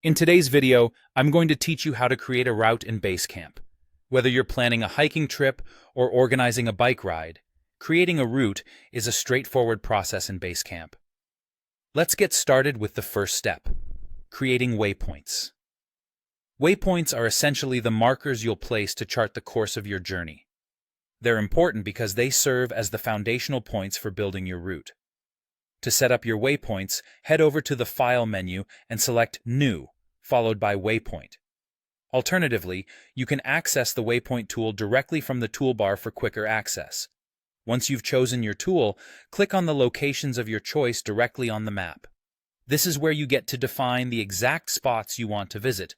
In today's video, I'm going to teach you how to create a route in Basecamp. Whether you're planning a hiking trip or organizing a bike ride, creating a route is a straightforward process in Basecamp. Let's get started with the first step, creating waypoints. Waypoints are essentially the markers you'll place to chart the course of your journey. They're important because they serve as the foundational points for building your route. To set up your waypoints, head over to the File menu and select New, followed by Waypoint. Alternatively, you can access the Waypoint tool directly from the toolbar for quicker access. Once you've chosen your tool, click on the locations of your choice directly on the map. This is where you get to define the exact spots you want to visit.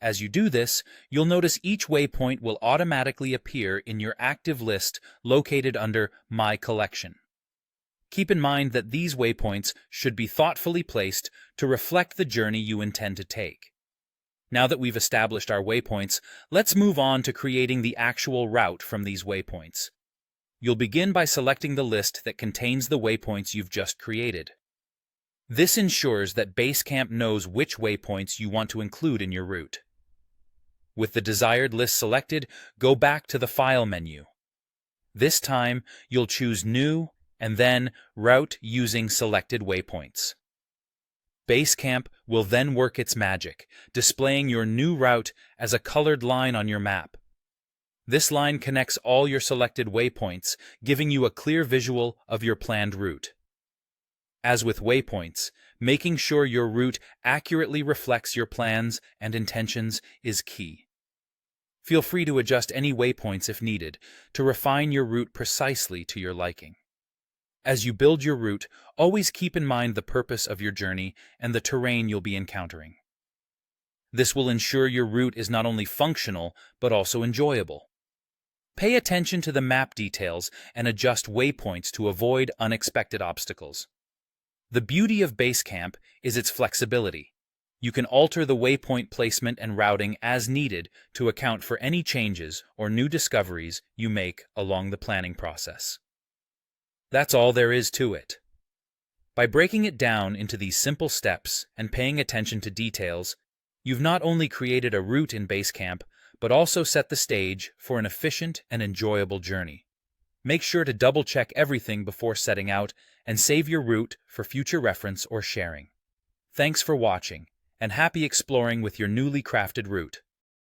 As you do this, you'll notice each waypoint will automatically appear in your active list located under My Collection. Keep in mind that these waypoints should be thoughtfully placed to reflect the journey you intend to take. Now that we've established our waypoints, let's move on to creating the actual route from these waypoints. You'll begin by selecting the list that contains the waypoints you've just created. This ensures that Basecamp knows which waypoints you want to include in your route. With the desired list selected, go back to the File menu. This time, you'll choose New and then Route using selected waypoints. Basecamp will then work its magic, displaying your new route as a colored line on your map. This line connects all your selected waypoints, giving you a clear visual of your planned route. As with waypoints, making sure your route accurately reflects your plans and intentions is key. Feel free to adjust any waypoints if needed to refine your route precisely to your liking. As you build your route, always keep in mind the purpose of your journey and the terrain you'll be encountering. This will ensure your route is not only functional, but also enjoyable. Pay attention to the map details and adjust waypoints to avoid unexpected obstacles. The beauty of Basecamp is its flexibility. You can alter the waypoint placement and routing as needed to account for any changes or new discoveries you make along the planning process. That's all there is to it. By breaking it down into these simple steps and paying attention to details, you've not only created a route in Basecamp, but also set the stage for an efficient and enjoyable journey. Make sure to double-check everything before setting out and save your route for future reference or sharing. Thanks for watching, and happy exploring with your newly crafted route.